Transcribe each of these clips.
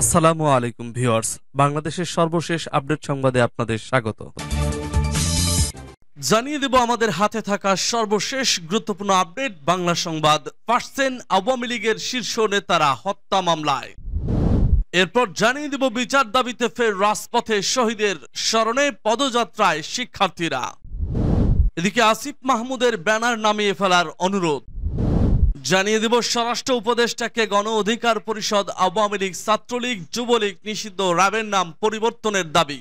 আসসালামু আলাইকুম ভিউয়ার্স, বাংলাদেশের সর্বশেষ আপডেট সংবাদে আপনাদের স্বাগত। জানিয়ে দেব আমাদের হাতে থাকা সর্বশেষ গুরুত্বপূর্ণ আপডেট বাংলা সংবাদ। ফাঁসছেন আওয়ামী লীগের শীর্ষ নেতারা হত্যা মামলায়। এরপর জানিয়ে দেব বিচার দাবিতে ফের রাজপথে শহীদের স্মরণে পদযাত্রায় শিক্ষার্থীরা। এদিকে আসিফ মাহমুদের ব্যানার নামিয়ে ফেলার অনুরোধ। জানিয়ে দেব স্বরাষ্ট্র উপদেষ্টাকে গণ অধিকার পরিষদ, আওয়ামী লীগ, ছাত্রলীগ, যুবলীগ নিষিদ্ধ র্যাবের নাম পরিবর্তনের দাবি।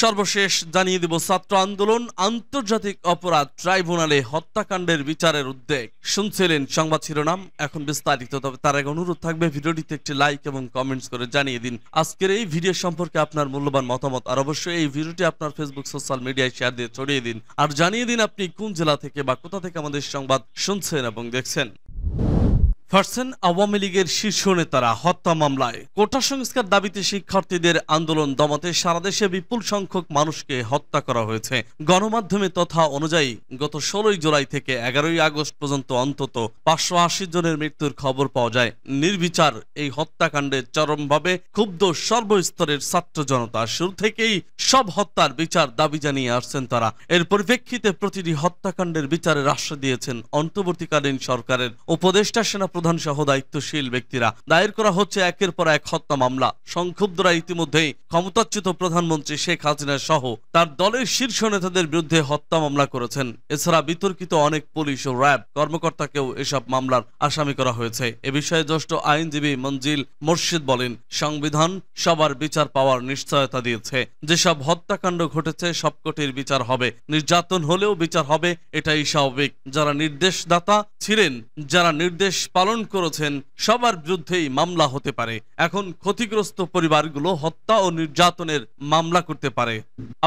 সর্বশেষ জানিয়ে দেব ছাত্র আন্দোলন আন্তর্জাতিক অপরাধ ট্রাইব্যুনালে হত্যাকাণ্ডের বিচারের উদ্বেগ। শুনছিলেন সংবাদ শিরোনাম, এখন বিস্তারিত। তবে তার আগে অনুরোধ থাকবে ভিডিওটিতে একটি লাইক এবং কমেন্টস করে জানিয়ে দিন আজকের এই ভিডিও সম্পর্কে আপনার মূল্যবান মতামত। আর অবশ্যই এই ভিডিওটি আপনার ফেসবুক সোশ্যাল মিডিয়ায় শেয়ার দিয়ে ছড়িয়ে দিন। আর জানিয়ে দিন আপনি কোন জেলা থেকে বা কোথা থেকে আমাদের সংবাদ শুনছেন এবং দেখছেন। ফাঁসছেন আওয়ামী লীগের শীর্ষ নেতারা হত্যা মামলায়। কোটা সংস্কার দাবিতে শিক্ষার্থীদের আন্দোলন দমাতে সারা দেশে বিপুল সংখ্যক মানুষকে হত্যা করা হয়েছে। গণমাধ্যমে তথ্য অনুযায়ী গত 16 জুলাই থেকে 11 আগস্ট পর্যন্ত অন্তত 580 জনের মৃত্যুর খবর পাওয়া যায়। নির্বিচার এই হত্যাকাণ্ডে চরমভাবে ক্ষুব্ধ সর্বস্তরের ছাত্র জনতা। শুরু থেকেই সব হত্যার বিচার দাবি জানিয়ে আসছেন তারা। এর পরিপ্রেক্ষিতে প্রতিটি হত্যাকাণ্ডের বিচারের আশ্বাস দিয়েছেন অন্তর্বর্তীকালীন সরকারের উপদেষ্টা, সেনা প্রধান সহ দায়িত্বশীল ব্যক্তিরা। দায়ের করা হচ্ছে একের পর এক হত্যা মামলা। সংক্ষুব্ধরা ইতিমধ্যেই ক্ষমতাচ্যুত প্রধানমন্ত্রী শেখ হাসিনা সহ তার দলের শীর্ষ নেতাদের বিরুদ্ধে হত্যা মামলা করেছেন। এছাড়া বিতর্কিত অনেক পুলিশ ও র্যাব কর্মকর্তাকেও এসব মামলার আসামি করা হয়েছে। এ বিষয়ে জ্যেষ্ঠ আইনজীবী মঞ্জিল মোর্শেদ বলেন, সংবিধান সবার বিচার পাওয়ার নিশ্চয়তা দিয়েছে। যেসব হত্যাকাণ্ড ঘটেছে সবকটির বিচার হবে। নির্যাতন হলেও বিচার হবে, এটাই স্বাভাবিক। যারা নির্দেশদাতা ছিলেন, যারা নির্দেশ পালন করেছেন, সবার বিরুদ্ধেই মামলা হতে পারে। এখন ক্ষতিগ্রস্ত পরিবারগুলো হত্যা ও নির্যাতনের মামলা করতে পারে।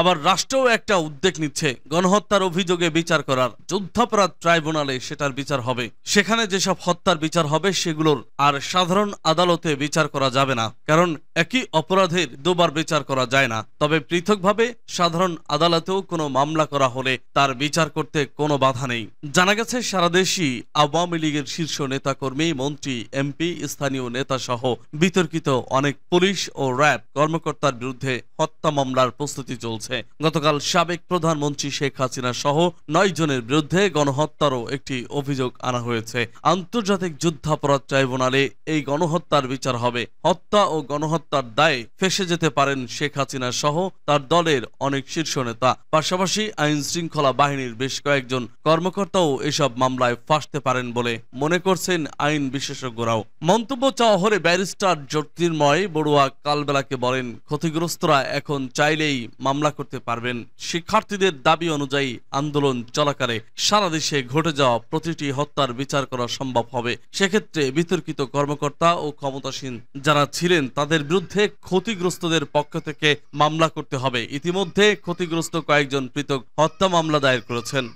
আবার রাষ্ট্রও একটা উদ্যোগ নিচ্ছে গণহত্যার অভিযোগে বিচার করার। যুদ্ধাপরাধ ট্রাইব্যুনালে সেটার বিচার হবে। সেখানে যেসব হত্যার বিচার হবে সেগুলোর আর সাধারণ আদালতে বিচার করা যাবে না, কারণ একই অপরাধের দুবার বিচার করা যায় না। তবে পৃথকভাবে সাধারণ আদালতেও কোনো মামলা করা হলে তার বিচার করতে কোনো বাধা নেই। জানা গেছে সারা দেশই আওয়ামী লীগের শীর্ষ নেতাকর্মী, মন্ত্রী, এমপি, স্থানীয় নেতা সহ বিতর্কিত অনেক পুলিশ ও র্যাব কর্মকর্তার বিরুদ্ধে হত্যা মামলার প্রস্তুতি চলছে। গতকাল সাবেক প্রধানমন্ত্রী শেখ হাসিনা সহ 9 জনের বিরুদ্ধে গণহত্যারও একটি অভিযোগ আনা হয়েছে। আন্তর্জাতিক যুদ্ধাপরাধ ট্রাইব্যুনালে এই গণহত্যার বিচার হবে। হত্যা ও গণহত্যার দায়ে ফেঁসে যেতে পারেন শেখ হাসিনা সহ তার দলের অনেক শীর্ষ নেতা। পাশাপাশি আইন শৃঙ্খলা বাহিনীর বেশ কয়েকজন কর্মকর্তাও এসব মামলায় ফাঁসতে পারেন বলে মনে করছেন আইন বিশেষজ্ঞরাও। মন্তব্য চাওয়া হলে ব্যারিস্টার জ্যোতির্ময় বড়ুয়া কালবেলাকে বলেন, ক্ষতিগ্রস্তরা এখন চাইলেই মামলা করতে পারবেন। শিক্ষার্থীদের দাবি অনুযায়ী আন্দোলন চলাকালে সারা দেশে ঘটে যাওয়া প্রতিটি হত্যার বিচার করা সম্ভব হবে। সেক্ষেত্রে বিতর্কিত কর্মকর্তা ও ক্ষমতাসীন যারা ছিলেন তাদের বিরুদ্ধে ক্ষতিগ্রস্তদের পক্ষ থেকে মামলা করতে হবে। ইতিমধ্যে ক্ষতিগ্রস্ত কয়েকজন পৃথক হত্যা মামলা দায়ের করেছেন।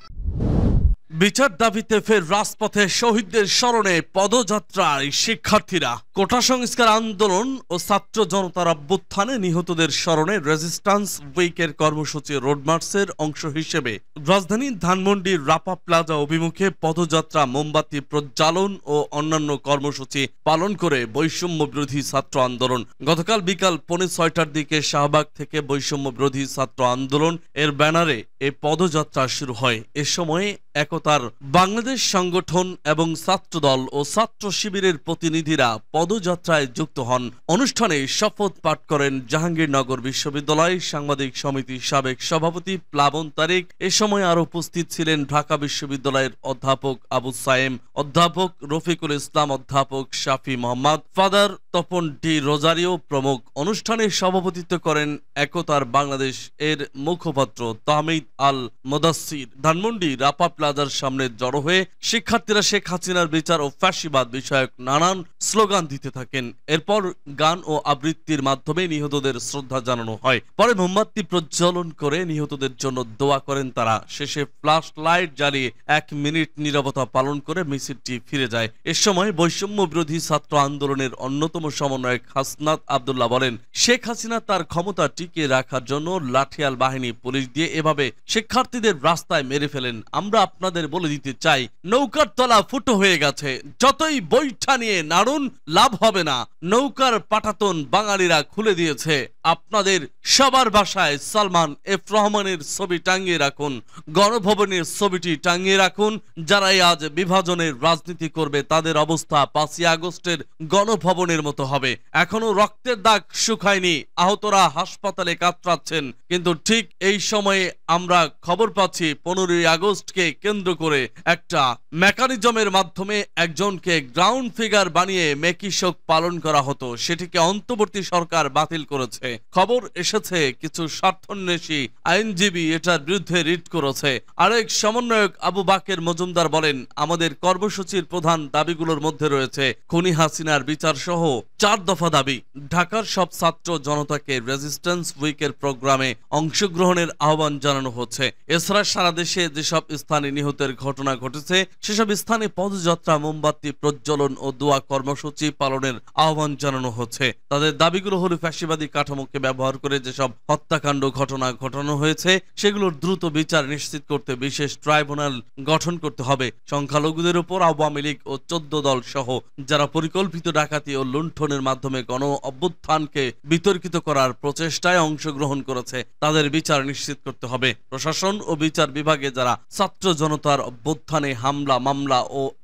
বিচার দাবিতে ফের রাজপথে শহীদদের স্মরণে পদযাত্রায় শিক্ষার্থীরা। কোটা সংস্কার আন্দোলন ও ছাত্র জনতার অভ্যুত্থানে নিহতদের স্মরণে রেজিস্ট্যান্স উইকের কর্মসূচি রোডমার্চের অংশ হিসেবে রাজধানীর ধানমন্ডির রাপা প্লাজা অভিমুখে পদযাত্রা, মোমবাতি প্রজ্বালন ও অন্যান্য কর্মসূচি পালন করে বৈষম্য বিরোধী ছাত্র আন্দোলন। গতকাল বিকাল 5:45টার দিকে শাহবাগ থেকে বৈষম্য বিরোধী ছাত্র আন্দোলন এর ব্যানারে এ পদযাত্রা শুরু হয়। এ সময়ে একতার বাংলাদেশ সংগঠন এবং ছাত্রদল ও ছাত্র শিবিরের প্রতিনিধিরা পদযাত্রায় যুক্ত হন। অনুষ্ঠানে শপথ পাঠ করেন জাহাঙ্গীরনগর বিশ্ববিদ্যালয় সাংবাদিক সমিতির সাবেক সভাপতি প্লাবন তারিক। এ সময় আরো উপস্থিত ছিলেন ঢাকা বিশ্ববিদ্যালয়ের অধ্যাপক আবু সায়েম, অধ্যাপক রফিকুল ইসলাম, অধ্যাপক শাফি মোহাম্মদ, ফাদার তপন ডি রোজারিও প্রমুখ। অনুষ্ঠানে সভাপতিত্ব করেন একতার বাংলাদেশ এর মুখপাত্র তাহমিদ আল মোদাসির। ধানমন্ডি রাপা প্লাজার সামনে জড়ো হয়ে শিক্ষার্থীরা শেখ হাসিনার বিচার ও ফ্যাসিবাদ বিষয়ক নানান স্লোগান দিতে থাকেন। এরপর গান ও আবৃত্তির মাধ্যমে নিহতদের শ্রদ্ধা জানানো হয়। পরে মোমবাতি প্রজ্বলন করে নিহতদের জন্য দোয়া করেন তারা। শেষে ফ্ল্যাশ লাইট জ্বালিয়ে 1 মিনিট নীরবতা পালন করে মিছিলটি ফিরে যায়। এ সময় বৈষম্য বিরোধী ছাত্র আন্দোলনের অন্যতম সমন্বয়ক হাসনাত আব্দুল্লাহ বলেন, শেখ হাসিনা তার ক্ষমতা টিকিয়ে রাখার জন্য লাঠিয়াল বাহিনী, পুলিশ দিয়ে এভাবে শিক্ষার্থীদের রাস্তায় মেরে ফেলেন। আমরা আপনাদের বলে দিতে চাই, নৌকার তলা ফুটো হয়ে গেছে। যতই বৈঠা নিয়ে নাড়ুন, লাভ হবে না। নৌকার পাটাতন বাঙালিরা খুলে দিয়েছে। আপনাদের সবার বাসায় সালমান এফ রহমানের ছবি টাঙিয়ে রাখুন, গণভবনের ছবিটি টাঙিয়ে রাখুন। যারাই আজ বিভাজনের রাজনীতি করবে তাদের অবস্থা 5ই আগস্টের গণভবনের মতো হবে। এখনো রক্তের দাগ শুকায়নি, আহতরা হাসপাতালে কাতরাচ্ছেন। কিন্তু ঠিক এই সময়ে আমরা খবর পাচ্ছি 15ই আগস্টকে কেন্দ্র করে একটা মেকানিজমের মাধ্যমে একজনকে গ্রাউন্ড ফিগার বানিয়ে মেকি শোক পালন করা হতো, সেটিকে অন্তর্বর্তী সরকার বাতিল করেছে। খবর এসেছে কিছু স্বার্থান্বেষী আইনজীবী এটার বিরুদ্ধে রিট করেছে। আরেক সমন্বয়ক আবু বাকের মজুমদার বলেন, আমাদের কর্মসূচির প্রধান দাবিগুলোর মধ্যে রয়েছে খুনি হাসিনার বিচার সহ 4 দফা দাবি। ঢাকার সব ছাত্র জনতাকে রেজিস্ট্যান্স উইকের প্রোগ্রামে অংশগ্রহণের আহ্বান জানানো হচ্ছে। এছাড়া সারা দেশে যেসব স্থানে নিহতের ঘটনা ঘটেছে সেসব স্থানে পদযাত্রা, মোমবাতি প্রজ্বলন ও দোয়া কর্মসূচি পালনের আহ্বান জানানো হচ্ছে। তাদের দাবিগুলো হলো ফ্যাসিবাদী কাঠামোকে ব্যবহার করে যেসব হত্যাকাণ্ড ঘটনা ঘটানো হয়েছে সেগুলোর দ্রুত বিচার নিশ্চিত করতে বিশেষ ট্রাইব্যুনাল গঠন করতে হবে। সংখ্যালঘুদের উপর আওয়ামী লীগ ও 14 দল সহ যারা পরিকল্পিত ডাকাতি ও লুণ্ঠনের মাধ্যমে গণ অভ্যুত্থানকে বিতর্কিত করার প্রচেষ্টায় অংশগ্রহণ করেছে তাদের বিচার নিশ্চিত করতে হবে। প্রশাসন ও বিচার বিভাগে যারা ছাত্র জনতার অভ্যুত্থানে হামলা, মামলা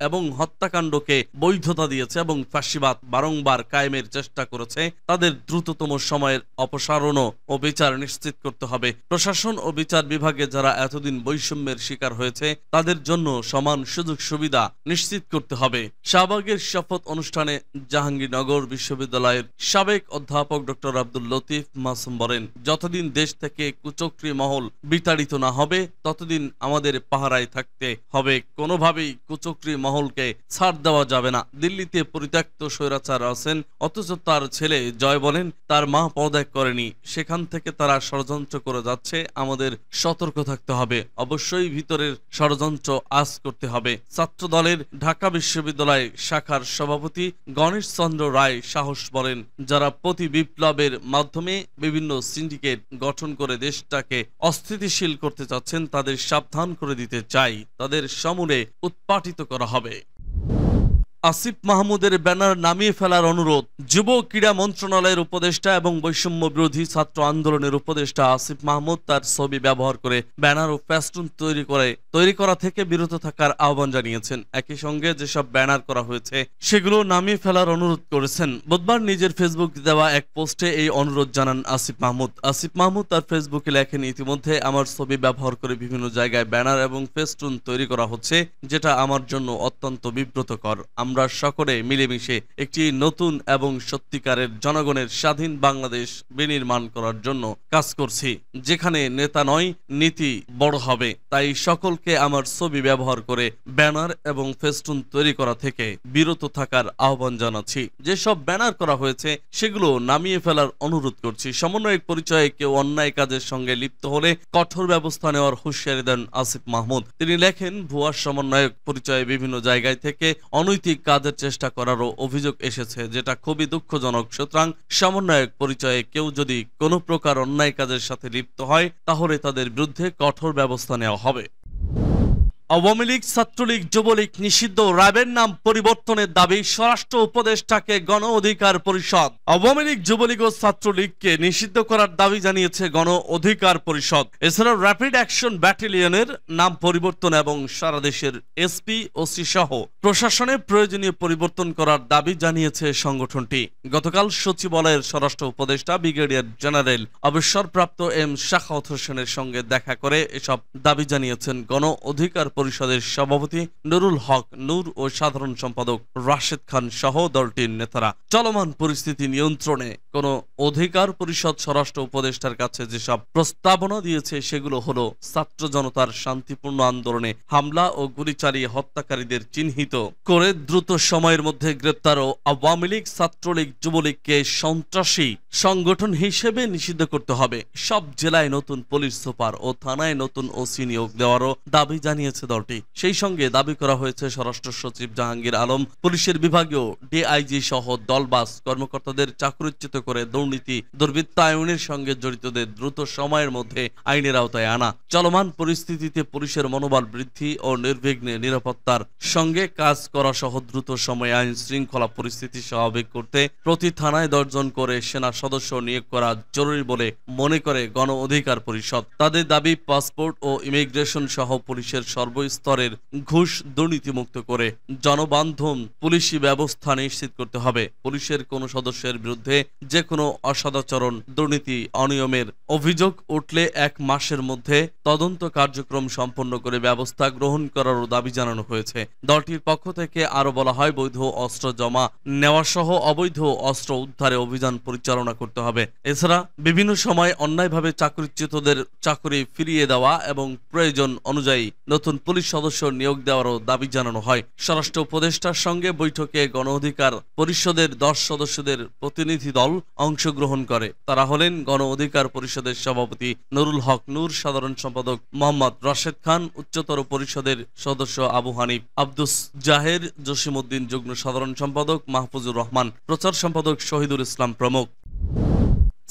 এবং হত্যাকাণ্ডকে বৈধতা দিয়েছে এবং ফ্যাসিবাদ বারংবার কায়েমের চেষ্টা করেছে তাদের দ্রুততম সময়ের অপসারণ ও বিচার নিশ্চিত করতে হবে। প্রশাসন ও বিচার বিভাগে যারা এতদিন বৈষম্যের শিকার হয়েছে তাদের জন্য সমান সুযোগ সুবিধা নিশ্চিত করতে হবে। শাহবাগের শপথ অনুষ্ঠানে জাহাঙ্গীরনগর বিশ্ববিদ্যালয়ের সাবেক অধ্যাপক ডক্টর আব্দুল লতিফ মাসুম বলেন, যতদিন দেশ থেকে কুচক্রী মহল বিতাড়িত না হবে ততদিন আমাদের পাহারায় থাকতে হবে। কোনোভাবেই কুচক্রী মহলকে ছাড় দেওয়া যাবে না। দিল্লিতে পরিত্যক্ত স্বৈরাচার আছেন, অথচ তার ছেলে জয় বলেন তার মা পদত্যাগ করেনি। সেখান থেকে তারা ষড়যন্ত্র করে যাচ্ছে। আমাদের সতর্ক থাকতে হবে। অবশ্যই ভিতরের ষড়যন্ত্র আজ করতে হবে। ছাত্র দলের ঢাকা বিশ্ববিদ্যালয় শাখার সভাপতি গণেশ চন্দ্র রায় সাহস বলেন, যারা প্রতি বিপ্লবের মাধ্যমে বিভিন্ন সিন্ডিকেট গঠন করে দেশটাকে অস্থিতিশীল করতে চাচ্ছেন তাদের সাবধান করে দিতে চাই। তাদের সমূলে উৎপাটিত করা হবে। আসিফ মাহমুদের ব্যানার নামিয়ে ফেলার অনুরোধ। যুব ক্রীড়া মন্ত্রণালয়ের উপদেষ্টা এবং বৈষম্য বিরোধী ছাত্র আন্দোলনের উপদেষ্টা আসিফ মাহমুদ তার ছবি ব্যবহার করে ব্যানার ও ফেস্টুন তৈরি করা থেকে বিরত থাকার আহ্বান জানিয়েছেন। একই সঙ্গে যেসব ব্যানার করা হয়েছে সেগুলো নামিয়ে ফেলার অনুরোধ করেছেন। বুধবার নিজের ফেসবুক দেওয়া এক পোস্টে এই অনুরোধ জানান আসিফ মাহমুদ। আসিফ মাহমুদ তার ফেসবুকে লেখেন, ইতিমধ্যে আমার ছবি ব্যবহার করে বিভিন্ন জায়গায় ব্যানার এবং ফেস্টুন তৈরি করা হচ্ছে, যেটা আমার জন্য অত্যন্ত বিব্রতকর। আমরা সকলে মিলেমিশে একটি নতুন এবং সত্যিকারের জনগণের স্বাধীন বাংলাদেশ বিনির্মাণ করার জন্য কাজ করছি, যেখানে নেতা নয় নীতি বড় হবে। তাই সকলকে আমার ছবি ব্যবহার করে ব্যানার এবং ফেস্টুন তৈরি করা থেকে বিরত থাকার আহ্বান জানাচ্ছি। যেসব ব্যানার করা হয়েছে সেগুলো নামিয়ে ফেলার অনুরোধ করছি। সমন্বয়ক পরিচয়ে কেউ অন্যায় কাজের সঙ্গে লিপ্ত হলে কঠোর ব্যবস্থা নেওয়ার হুঁশিয়ারি দেন আসিফ মাহমুদ। তিনি লেখেন, ভুয়া সমন্বয়ক পরিচয়ে বিভিন্ন জায়গায় থেকে অনৈতিক কাজের চেষ্টা করারও অভিযোগ এসেছে, যেটা খুবই দুঃখজনক। সুতরাং সমন্বয়ক পরিচয়ে কেউ যদি কোনো প্রকার অন্যায় কাজের সাথে লিপ্ত হয় তাহলে তাদের বিরুদ্ধে কঠোর ব্যবস্থা নেওয়া হবে। আওয়ামী লীগ, ছাত্রলীগ, যুবলীগ নিষিদ্ধ, র্যাবের নাম পরিবর্তনের দাবি স্বরাষ্ট্র উপদেষ্টাকে গণ অধিকার পরিষদ। আওয়ামী লীগ, যুবলীগ ও ছাত্রলীগকে নিষিদ্ধ করার দাবি জানিয়েছে গণ অধিকার পরিষদ। এছাড়া র্যাপিড অ্যাকশন ব্যাটালিয়নের নাম পরিবর্তন এবং সারা দেশের এসপি, ওসি সহ প্রশাসনে প্রয়োজনীয় পরিবর্তন করার দাবি জানিয়েছে সংগঠনটি। গতকাল সচিবালয়ের স্বরাষ্ট্র উপদেষ্টা ব্রিগেডিয়ার জেনারেল অবসরপ্রাপ্ত এম শাখাওয়াত হোসেনের সঙ্গে দেখা করে এসব দাবি জানিয়েছেন গণ অধিকার পরিষদের সভাপতি নুরুল হক নূর ও সাধারণ সম্পাদক রাশেদ খান সহ দলটির নেতারা। চলমান পরিস্থিতি নিয়ন্ত্রণে কোন অধিকার পরিষদ স্বরাষ্ট্র উপদেষ্টার কাছে যেসব প্রস্তাবনা দিয়েছে সেগুলো হলো ছাত্র জনতার শান্তিপূর্ণ আন্দোলনে হামলা ও গুলি চালিয়ে হত্যাকারীদের চিহ্নিত করে দ্রুত সময়ের মধ্যে গ্রেপ্তার ও আওয়ামী লীগ, ছাত্রলীগ, যুবলীগকে সন্ত্রাসী সংগঠন হিসেবে নিষিদ্ধ করতে হবে। সব জেলায় নতুন পুলিশ সুপার ও থানায় নতুন ওসি নিয়োগ দেওয়ারও দাবি জানিয়েছে দলটি। সেই সঙ্গে দাবি করা হয়েছে স্বরাষ্ট্র সচিব জাহাঙ্গীর আলম, পুলিশের বিভাগীয় ডিআইজি সহ দলবাস কর্মকর্তাদের চাকরিচ্যুত করে দুর্নীতি দুর্বৃত্তায়নের সঙ্গে জড়িতদের দ্রুত সময়ের মধ্যে আইনের আওতায় আনা, চলমান পরিস্থিতিতে পুলিশের মনোবল বৃদ্ধি ও নির্বিঘ্নে নিরাপত্তার সঙ্গে কাজ করা সহ দ্রুত সময়ে আইন শৃঙ্খলা পরিস্থিতি স্বাভাবিক করতে প্রতি থানায় 10 জন করে সেনা সদস্য নিয়োগ করা জরুরি বলে মনে করে গণ অধিকার পরিষদ। তাদের দাবি, পাসপোর্ট ও ইমিগ্রেশন সহ পুলিশের সর্বস্তরের ঘুষ দুর্নীতিমুক্ত করে জনবান্ধব পুলিশি ব্যবস্থা নিশ্চিত করতে হবে। পুলিশের কোনো সদস্যের বিরুদ্ধে যে কোনো অসদাচরণ, দুর্নীতি, অনিয়মের অভিযোগ উঠলে 1 মাসের মধ্যে তদন্ত কার্যক্রম সম্পন্ন করে ব্যবস্থা গ্রহণ করারও দাবি জানানো হয়েছে। দলটির পক্ষ থেকে আরো বলা হয়, বৈধ অস্ত্র জমা নেওয়া সহ অবৈধ অস্ত্র উদ্ধারে অভিযান পরিচালনা করতে হবে। এছাড়া বিভিন্ন সময় অন্যায়ভাবে চাকরিচ্যুতদের চাকরি ফিরিয়ে দেওয়া এবং প্রয়োজন অনুযায়ী নতুন পুলিশ সদস্য নিয়োগ দেওয়ারও দাবি জানানো হয়। স্বরাষ্ট্র উপদেষ্টার সঙ্গে বৈঠকে গণ অধিকার পরিষদের 10 সদস্যদের প্রতিনিধি দল অংশগ্রহণ করে। তারা হলেন গণ অধিকার পরিষদের সভাপতি নুরুল হক নূর, সাধারণ সম্পাদক মোহাম্মদ রাশেদ খান, উচ্চতর পরিষদের সদস্য আবু হানিফ, আব্দুস জাহের, জসিমউদ্দিন, যুগ্ম সাধারণ সম্পাদক মাহফুজুর রহমান, প্রচার সম্পাদক শহীদুল ইসলাম প্রমুখ।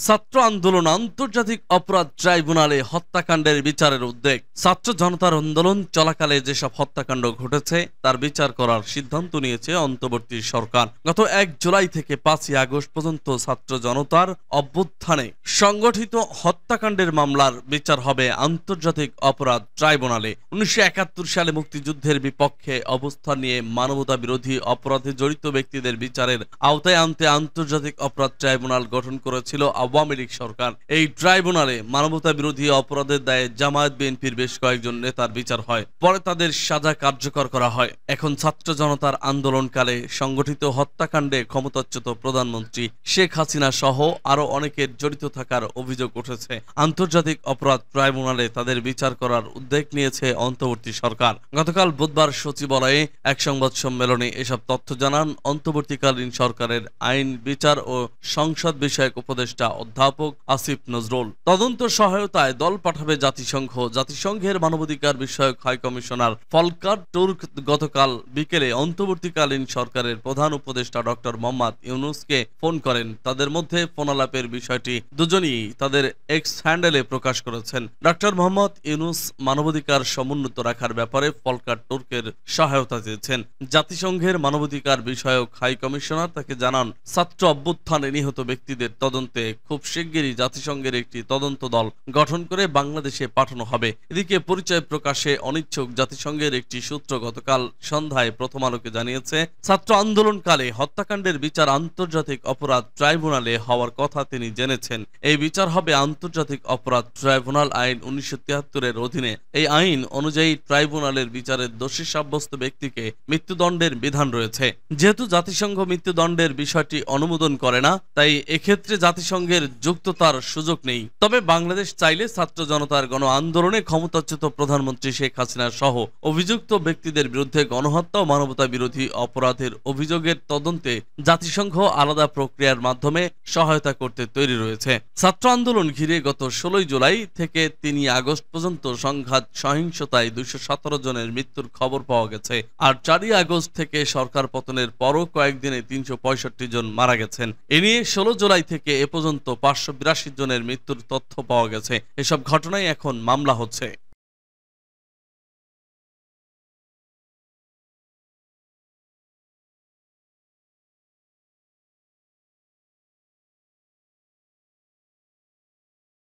ছাত্র আন্দোলন আন্তর্জাতিক অপরাধ ট্রাইব্যুনালে হত্যাকাণ্ডের বিচারের উদ্যোগ। ছাত্র জনতার আন্দোলন চলাকালে যেসব হত্যাকাণ্ড ঘটেছে তার বিচার করার সিদ্ধান্ত নিয়েছে অন্তর্বর্তী সরকার। গত 1 জুলাই থেকে 5 আগস্ট পর্যন্ত ছাত্র জনতার অভ্যুত্থানে সংগঠিত হত্যাকাণ্ডের মামলার বিচার হবে আন্তর্জাতিক অপরাধ ট্রাইব্যুনালে। 1971 সালে মুক্তিযুদ্ধের বিপক্ষে অবস্থান নিয়ে মানবতা বিরোধী অপরাধে জড়িত ব্যক্তিদের বিচারের আওতায় আনতে আন্তর্জাতিক অপরাধ ট্রাইব্যুনাল গঠন করেছিল আওয়ামী লীগ সরকার। এই ট্রাইব্যুনালে মানবতা বিরোধী অপরাধের দায়ে জামায়াত বিএনপির বেশ কয়েকজন নেতার বিচার হয়, পরে তাদের সাজা কার্যকর করা হয়। এখন ছাত্র জনতার আন্দোলনকালে সংগঠিত হত্যাকাণ্ডে ক্ষমতাচ্যুত প্রধানমন্ত্রী শেখ হাসিনা সহ আরো অনেকের জড়িত থাকার অভিযোগ উঠেছে। আন্তর্জাতিক অপরাধ ট্রাইব্যুনালে তাদের বিচার করার উদ্যোগ নিয়েছে অন্তর্বর্তী সরকার। গতকাল বুধবার সচিবালয়ে এক সংবাদ সম্মেলনে এসব তথ্য জানান অন্তর্বর্তীকালীন সরকারের আইন, বিচার ও সংসদ বিষয়ক উপদেষ্টা অধ্যাপক আসিফ নজরুল। তদন্ত সহায়তায় দল পাঠাবে জাতিসংঘ। জাতিসংঘের মানবাধিকার বিষয়ক হাই কমিশনার ফলকার তুর্ক গতকাল বিকেলে অন্তর্বর্তীকালীন সরকারের প্রধান উপদেষ্টা ডক্টর মোহাম্মদ ইউনুসকে ফোন করেন। তাদের মধ্যে ফোনালাপের বিষয়টি দুজনই তাদের এক্স হ্যান্ডেলে প্রকাশ করেছেন। ডক্টর মোহাম্মদ ইউনুস মানবাধিকার সমুন্নত রাখার ব্যাপারে ফলকার তুর্কের সহায়তা চেয়েছেন। জাতিসংঘের মানবাধিকার বিষয়ক হাই কমিশনার তাকে জানান, ছাত্র অভ্যুত্থানে নিহত ব্যক্তিদের তদন্তে খুব শিগগিরই জাতিসংঘের একটি তদন্ত দল গঠন করে বাংলাদেশে পাঠানো হবে। এদিকে পরিচয় প্রকাশে অনিচ্ছুক জাতিসংঘের একটি সূত্র গতকাল সন্ধ্যায় প্রথম আলোকে জানিয়েছে, ছাত্র আন্দোলনকালে হত্যাকাণ্ডের বিচার আন্তর্জাতিক অপরাধ ট্রাইব্যুনালে হওয়ার কথা তিনি জেনেছেন। এই বিচার হবে আন্তর্জাতিক অপরাধ ট্রাইব্যুনাল আইন 1973-এর অধীনে। এই আইন অনুযায়ী ট্রাইব্যুনালের বিচারের দোষী সাব্যস্ত ব্যক্তিকে মৃত্যুদণ্ডের বিধান রয়েছে। যেহেতু জাতিসংঘ মৃত্যুদণ্ডের বিষয়টি অনুমোদন করে না, তাই এক্ষেত্রে জাতিসংঘের যুক্ততার সুযোগ নেই। তবে বাংলাদেশ চাইলে ছাত্র জনতার গণ আন্দোলনে ক্ষমতাচ্যুত প্রধানমন্ত্রী শেখ হাসিনা সহ অভিযুক্ত ব্যক্তিদের বিরুদ্ধে গণহত্যা ও মানবতা বিরোধী অপরাধের অভিযোগের তদন্তে জাতিসংঘ আলাদা প্রক্রিয়ার মাধ্যমে সহায়তা করতে তৈরি রয়েছে। ছাত্র আন্দোলন ঘিরে গত 16 জুলাই থেকে 3 আগস্ট পর্যন্ত সংঘাত সহিংসতায় 217 জনের মৃত্যুর খবর পাওয়া গেছে। আর 4 আগস্ট থেকে সরকার পতনের পরও কয়েকদিনে 365 জন মারা গেছেন। এ নিয়ে 16 জুলাই থেকে এ পর্যন্ত 582 জনের মৃত্যুর তথ্য পাওয়া গেছে। এসব ঘটনায় এখন মামলা হচ্ছে।